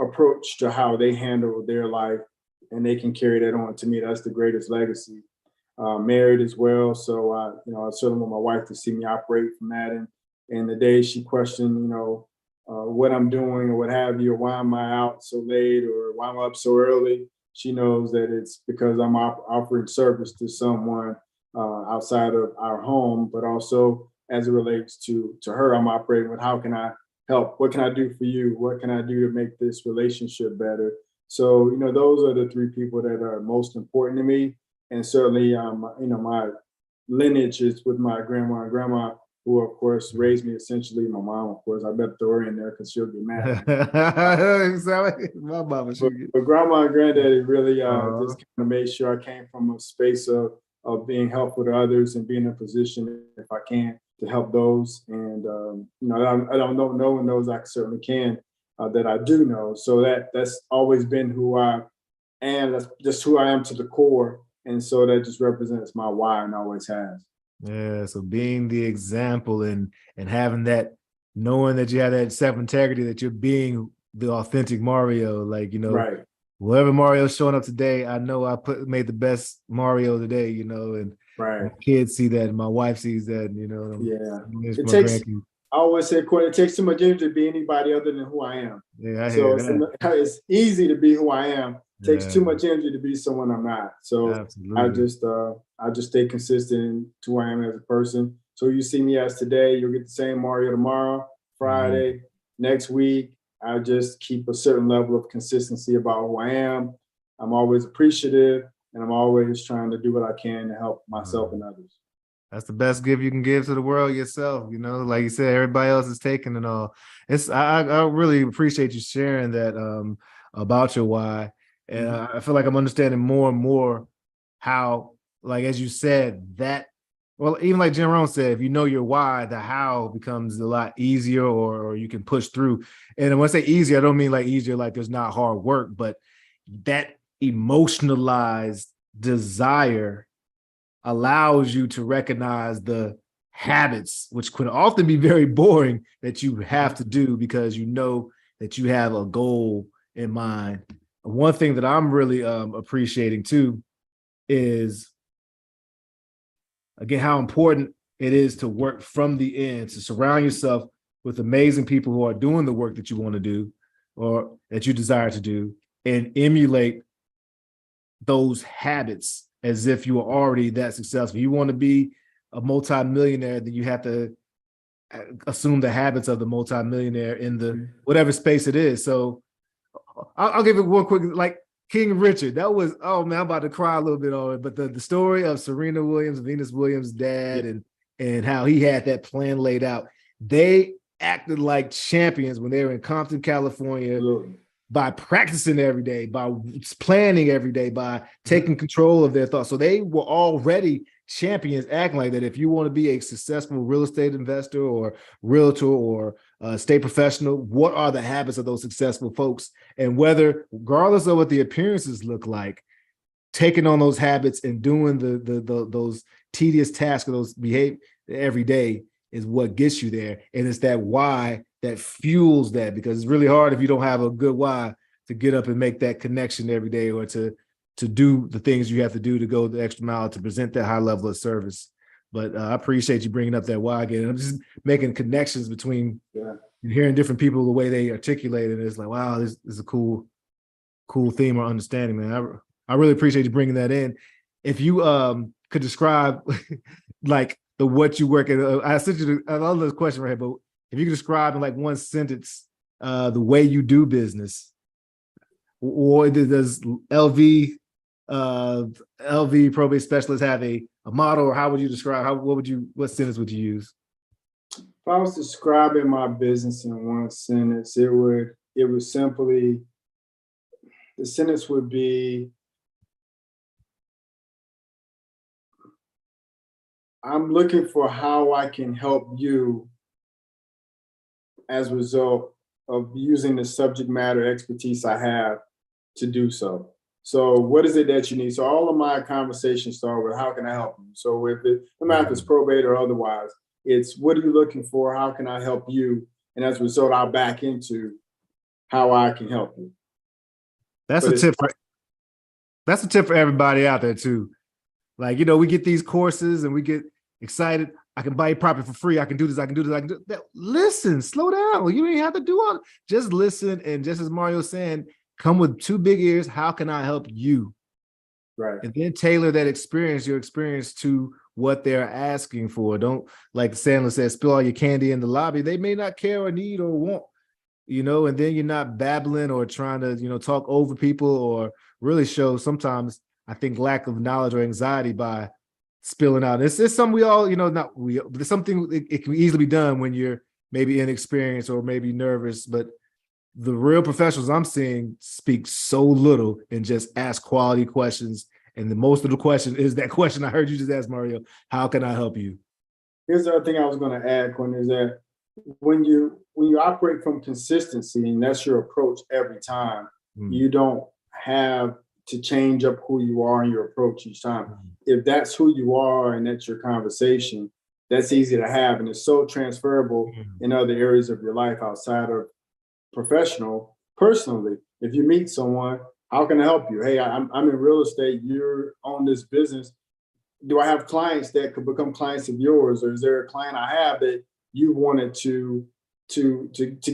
approach to how they handle their life, and they can carry that on. To me, that's the greatest legacy. Married as well, so I certainly want my wife to see me operate from that. And the day she questioned, what I'm doing or what have you, or why am I out so late or why I'm up so early, she knows that it's because I'm offering service to someone outside of our home, but also as it relates to her, I'm operating with how can I help? What can I do for you? What can I do to make this relationship better? So, those are the 3 people that are most important to me. And certainly, my lineage is with my grandma and grandma, who, of course, raised me essentially. My mom, of course, I better throw her in there because she'll get mad. My mama, but grandma and granddaddy really just kind of made sure I came from a space of being helpful to others and being in a position, if I can, to help those. And I don't know, no one knows I certainly can, that I do know. So that's always been who I am. That's just who I am to the core. And so that just represents my why and always has. Yeah. So being the example and having that, knowing that you have that self-integrity, that you're being the authentic Mario, Right. Whoever Mario's showing up today, I know I made the best Mario today, and right. My kids see that, and my wife sees that, Yeah. I always say, Courtney, it takes too much energy to be anybody other than who I am. Yeah, I hear that. It's easy to be who I am. It takes too Yeah. much energy to be someone I'm not. So Absolutely. I just stay consistent to who I am as a person. So you see me as today, you'll get the same Mario tomorrow, Friday, next week. I just keep a certain level of consistency about who I am. I'm always appreciative, and I'm always trying to do what I can to help myself and others. That's the best gift you can give to the world yourself. Like you said, everybody else is taking it all. I really appreciate you sharing that about your why. And I feel like I'm understanding more and more how, like, as you said, even like Jim Rohn said, if you know your why, the how becomes a lot easier, or you can push through. And when I say easier, I don't mean like easier, like there's not hard work, but that emotionalized desire allows you to recognize the habits, which could often be very boring, that you have to do because you know that you have a goal in mind. One thing that I'm really appreciating too is, again, how important it is to work from the end, to surround yourself with amazing people who are doing the work that you want to do or that you desire to do, and emulate those habits as if you are already that successful. You want to be a multimillionaire, then you have to assume the habits of the multimillionaire in the whatever space it is. So I'll give it one quick, like King Richard. That was, oh man, I'm about to cry a little bit on it. But the story of Serena Williams, Venus Williams' dad, and how he had that plan laid out. They acted like champions when they were in Compton, California. Absolutely. By practicing every day, by planning every day, by taking control of their thoughts. So they were already champions acting like that. If you want to be a successful real estate investor or realtor or state professional, what are the habits of those successful folks? And whether, regardless of what the appearances look like, taking on those habits and doing those tedious tasks or those behavior every day is what gets you there. And it's that why that fuels that, because it's really hard if you don't have a good why to get up and make that connection every day, or to do the things you have to do to go the extra mile to present that high level of service. But I appreciate you bringing up that why again. I'm just making connections between hearing different people, the way they articulate it. It's like, wow, this is a cool theme or understanding, man. I really appreciate you bringing that in. If you could describe like what you work at, I sent you I love this question right here, but if you could describe in like one sentence the way you do business, or does LV Probate Specialist have a model, or how would you describe, what sentence would you use? If I was describing my business in one sentence, it would simply, the sentence would be, I'm looking for how I can help you as a result of using the subject matter expertise I have to do so. So what is it that you need? So all of my conversations start with, how can I help you? So no matter if it's probate or otherwise, it's, what are you looking for? How can I help you? And as a result, I'll back into how I can help you. That's a tip for everybody out there too. Like, we get these courses and we get excited. I can buy your property for free. I can do this. I can do this. I can do that. Listen, slow down. You don't have to do all. Just listen. And just as Mario's saying, come with two big ears. How can I help you? Right. And then tailor that experience, your experience, to what they're asking for. Don't, like Sandler said, spill all your candy in the lobby. They may not care or need or want, and then you're not babbling or trying to, talk over people, or really show sometimes, I think, lack of knowledge or anxiety by spilling out. It's something we all, but it's something it can easily be done when you're maybe inexperienced or maybe nervous. But the real professionals I'm seeing speak so little and just ask quality questions. And the most of the question is that question I heard you just ask, Mario: how can I help you? Here's the other thing I was going to add, Courtney, is that when you operate from consistency, and that's your approach every time, you don't have to change up who you are in your approach each time. If that's who you are and that's your conversation, that's easy to have, and it's so transferable in other areas of your life outside of professional. Personally, if you meet someone, how can I help you? Hey, I'm in real estate. You're on this business. Do I have clients that could become clients of yours, or is there a client I have that you wanted to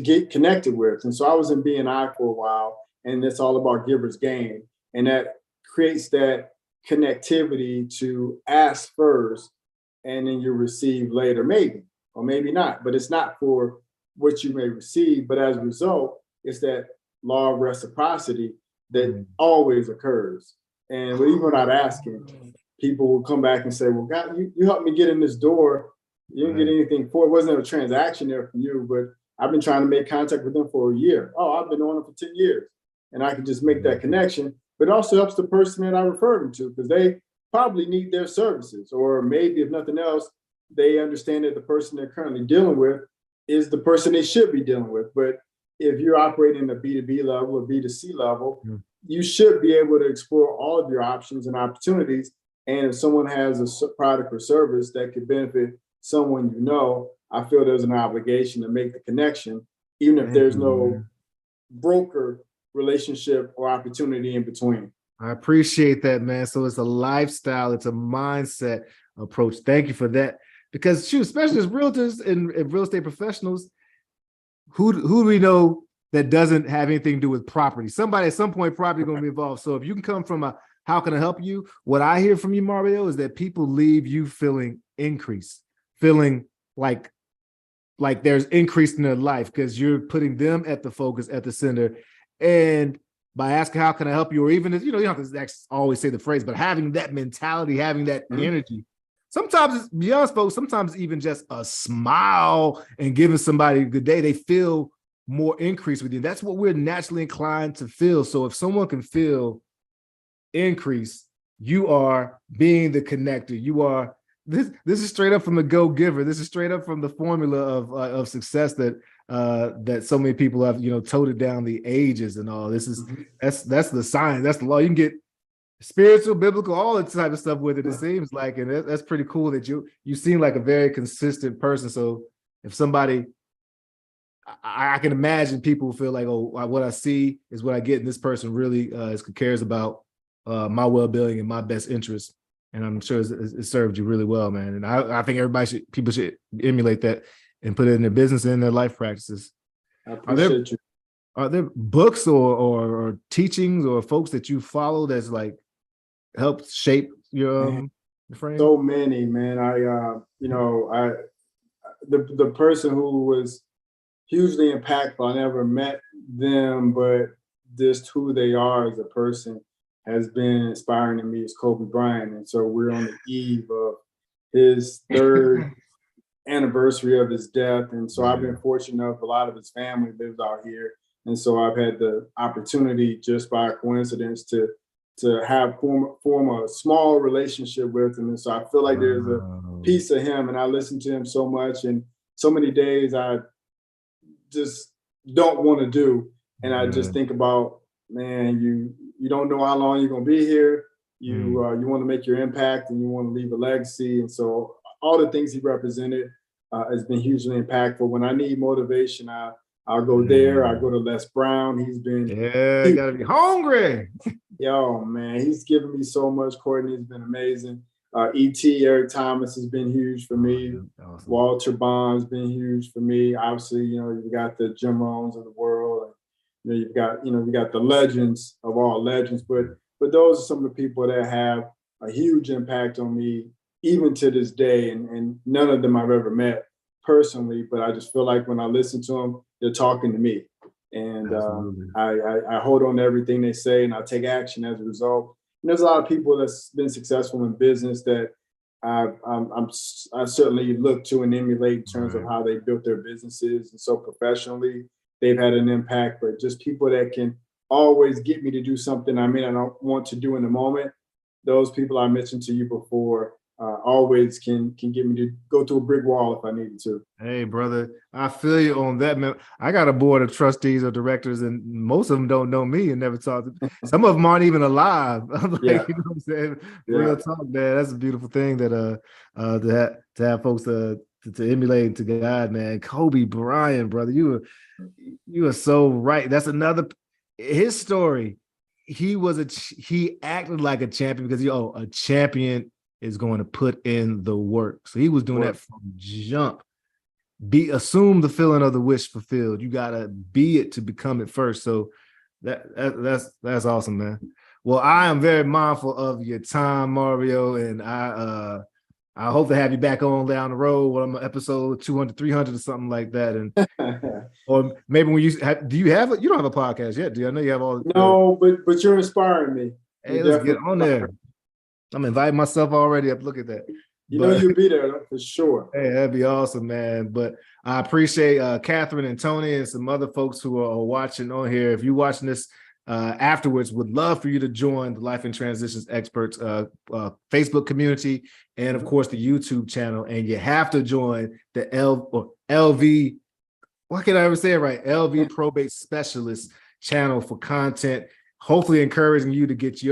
get connected with? And so I was in B&I for a while, and it's all about giver's gain, and that creates that connectivity to ask first, and then you receive later, maybe or maybe not. But it's not for what you may receive, but as a result, it's that law of reciprocity that always occurs. And even without asking, people will come back and say, well, God, you helped me get in this door. You didn't get anything for it. It wasn't a transaction there for you, but I've been trying to make contact with them for a year. Oh, I've been on it for 10 years. And I can just make that connection. But it also helps the person that I referred them to, because they probably need their services. Or maybe, if nothing else, they understand that the person they're currently dealing with is the person they should be dealing with. But if you're operating at a B2B level or B2C level, you should be able to explore all of your options and opportunities. And if someone has a product or service that could benefit someone I feel there's an obligation to make the connection, even if there's no broker relationship or opportunity in between. I appreciate that, man. So it's a lifestyle, it's a mindset approach. Thank you for that. Because shoot, especially as realtors and real estate professionals, who do we know that doesn't have anything to do with property? Somebody at some point property going to be involved. So if you can come from a how can I help you? What I hear from you, Mario, is that people leave you feeling increased, feeling like there's increase in their life because you're putting them at the focus, at the center. And by asking how can I help you, or even if you don't have to always say the phrase, but having that mentality, having that energy. Sometimes, to be honest, folks, sometimes even just a smile and giving somebody a good day, they feel more increase with you. That's what we're naturally inclined to feel. So if someone can feel increase, you are being the connector. You are this is straight up from the Go Giver. This is straight up from the formula of success that so many people have toted down the ages and all. This is that's the science. That's the law. You can get spiritual, biblical, all that type of stuff with it. It seems like, and that's pretty cool that you seem like a very consistent person. So if somebody, I can imagine people feel like, oh, what I see is what I get, and this person really cares about my well-being and my best interest. And I'm sure it served you really well, man. And I think people should emulate that and put it in their business and in their life practices. I appreciate you. Are there books or teachings or folks that you follow that's like helped shape your frame? So many, man. The person who was hugely impactful, I never met them, but just who they are as a person has been inspiring to me, is Kobe Bryant. And so we're on the eve of his third anniversary of his death. And so I've been fortunate enough, a lot of his family lives out here. And so I've had the opportunity just by coincidence to form a small relationship with him. And so I feel like there's a piece of him, and I listen to him so much, and so many days I just don't want to do. And I just think about, man, you don't know how long you're going to be here. You want to make your impact, and you want to leave a legacy. And so all the things he represented has been hugely impactful. When I need motivation, I'll go there. I go to Les Brown. He's been you gotta be hungry. Yo, man, he's given me so much. Courtney has been amazing. E.T. Eric Thomas has been huge for me. Awesome. Walter Bond's been huge for me. Obviously, you've got the Jim Rohns of the world. And, you've got the legends of all legends. But those are some of the people that have a huge impact on me, even to this day. And none of them I've ever met personally, but I just feel like when I listen to them, they're talking to me. And I hold on to everything they say, and I take action as a result. And there's a lot of people that's been successful in business that I certainly look to and emulate in terms of how they built their businesses. And so professionally, they've had an impact, but just people that can always get me to do something I don't want to do in the moment. Those people I mentioned to you before always can get me to go through a brick wall if I needed to. Hey, brother, I feel you on that, man. I got a board of trustees or directors, and most of them don't know me and never talked to me. Some of them aren't even alive. I'm like, you know what I'm saying? Real talk, man. That's a beautiful thing that to have folks to emulate to God, man. Kobe Bryant, brother, you are so right. That's his story. He acted like a champion because a champion is going to put in the work. So he was doing that from jump. Assume the feeling of the wish fulfilled. You gotta be it to become it first. So that's awesome, man. Well, I am very mindful of your time, Mario, and I hope to have you back on down the road when I'm episode 200, 300 or something like that. And or maybe when you don't have a podcast yet, do you? I know you have all. No, but you're inspiring me. Hey, let's get on there. I'm inviting myself already up. Look at that. You'll be there for sure. Hey, that'd be awesome, man. But I appreciate Catherine and Tony and some other folks who are watching on here. If you're watching this afterwards, would love for you to join the Life and Transitions Experts Facebook community and, of course, the YouTube channel. And you have to join the LV. Why can't I ever say it right? LV Probate Specialist channel for content, hopefully encouraging you to get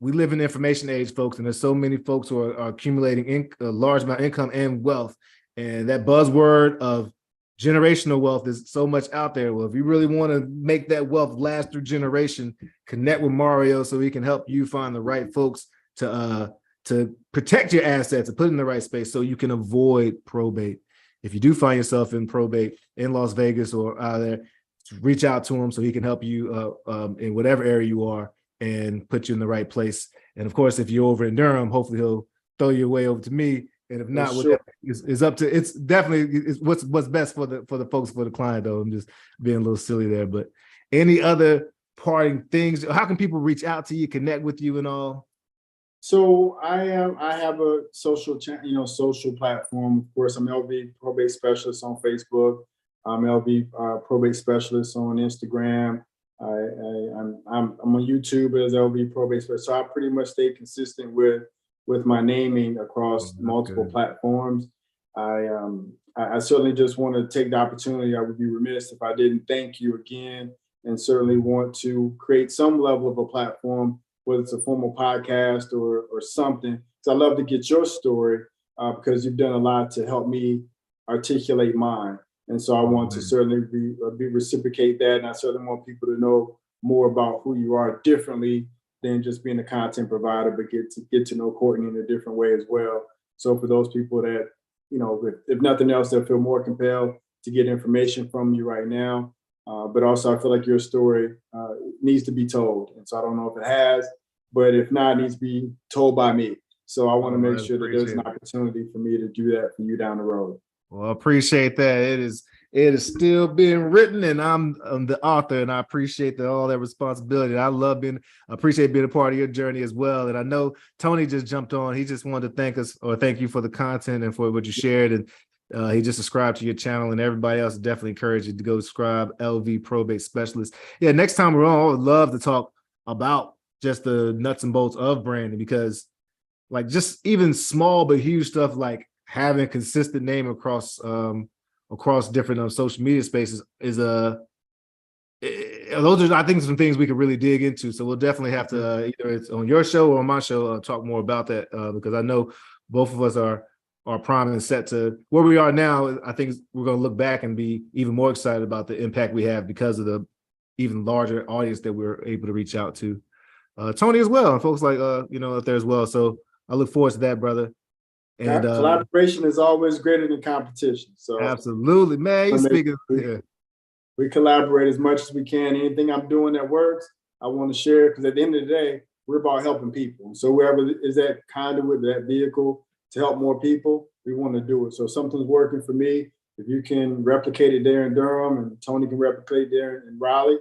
we live in the information age, folks, and there's so many folks who are accumulating a large amount of income and wealth. And that buzzword of generational wealth is so much out there. Well, if you really want to make that wealth last through generation, connect with Mario so he can help you find the right folks to protect your assets and put in the right space so you can avoid probate. If you do find yourself in probate in Las Vegas or out there, reach out to him so he can help you in whatever area you are and put you in the right place. And of course, if you're over in Durham, hopefully he'll throw your way over to me. And if not, it's up to, it's definitely what's best for the folks, for the client, though. I'm just being a little silly there. But any other parting things? How can people reach out to you, connect with you and all? So I have a social platform. Of course, I'm LV Probate Specialist on Facebook. I'm LV Probate Specialist on Instagram. I'm on YouTube as LV Probate Specialist. So I pretty much stay consistent with my naming across multiple platforms. I certainly just want to take the opportunity. I would be remiss if I didn't thank you again, and certainly want to create some level of a platform, whether it's a formal podcast or something. So I love to get your story because you've done a lot to help me articulate mine. And so I want to certainly be reciprocate that. And I certainly want people to know more about who you are differently than just being a content provider, but get to know Courtney in a different way as well. So for those people that, if nothing else, they'll feel more compelled to get information from you right now. But also I feel like your story needs to be told. And so I don't know if it has, but if not, it needs to be told by me. So I want to make sure that there's an opportunity for me to do that for you down the road. Well, I appreciate that. It is still being written, and I'm the author, and I appreciate all that responsibility. I appreciate being a part of your journey as well. And I know Tony just jumped on. He just wanted to thank you for the content and for what you shared. And he just subscribed to your channel, and everybody else definitely encourage you to go subscribe. LV Probate Specialist. Yeah, next time we're on, I would love to talk about just the nuts and bolts of branding, because like just even small but huge stuff like having a consistent name across different social media spaces is those are, I think, some things we could really dig into. So we'll definitely have to either it's on your show or on my show talk more about that, because I know both of us are primed and set to where we are now. I think we're going to look back and be even more excited about the impact we have because of the even larger audience that we're able to reach out to. Tony as well, and folks like up there as well. So I look forward to that, brother. And collaboration is always greater than competition. So absolutely, man. You speaking? Yeah. We collaborate as much as we can. Anything I'm doing that works, I want to share, because at the end of the day, we're about helping people. So wherever is that conduit, that vehicle to help more people, we want to do it. So if something's working for me, if you can replicate it there in Durham, and Tony can replicate there in Raleigh,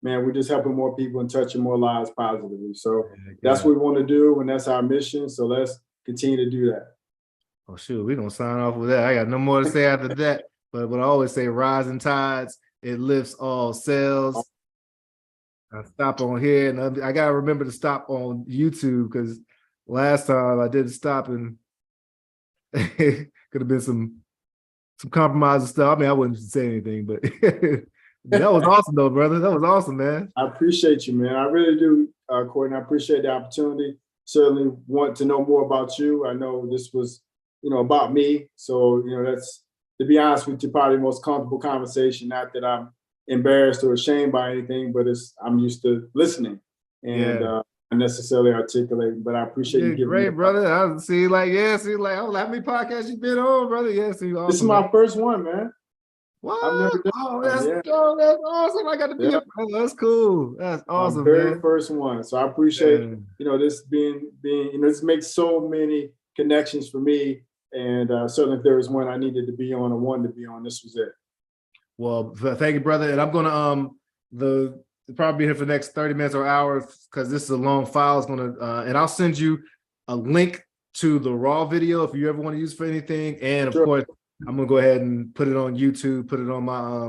man, we're just helping more people and touching more lives positively. So that's what we want to do, and that's our mission. So let's continue to do that. Oh, shoot, we're going to sign off with that. I got no more to say after that. But what I always say, rising tides, it lifts all sails. I stop on here, and I got to remember to stop on YouTube, because last time I didn't stop, and it could have been some compromising stuff. I mean, I wouldn't say anything, but that was awesome, though, brother. That was awesome, man. I appreciate you, man. I really do, Courtney. I appreciate the opportunity. Certainly want to know more about you. I know this was about me. So, that's, to be honest with you, probably the most comfortable conversation. Not that I'm embarrassed or ashamed by anything, but I'm used to listening and not necessarily articulating. But I appreciate you giving me. Great, brother. I see, how many podcasts you been on, brother? Yeah, see, awesome. This is my first one, man. What? I've never done that's awesome. I got to be a brother. That's cool. That's awesome, my very first one. So I appreciate, this being, this makes so many connections for me. And certainly if there was one I needed to be on or wanted to be on, this was it. Well, thank you, brother. And I'm going to probably be here for the next 30 minutes or hours, because this is a long file. It's going to, and I'll send you a link to the raw video if you ever want to use for anything. And of course, I'm going to go ahead and put it on YouTube, put it on my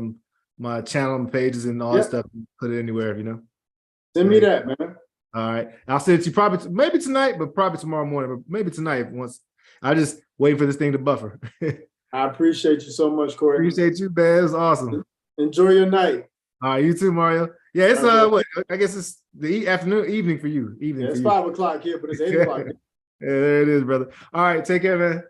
my channel and pages and all that stuff. Put it anywhere, Send me that, man. All right. I'll send it to you probably, maybe tonight, but probably tomorrow morning, but maybe tonight once. I just wait for this thing to buffer. I appreciate you so much, Courtney. Appreciate you, man. It was awesome. Enjoy your night. All right, you too, Mario. Yeah, it's what? I guess it's the evening for you. It's 5 o'clock here, but it's 8 o'clock. Yeah, there it is, brother. All right, take care, man.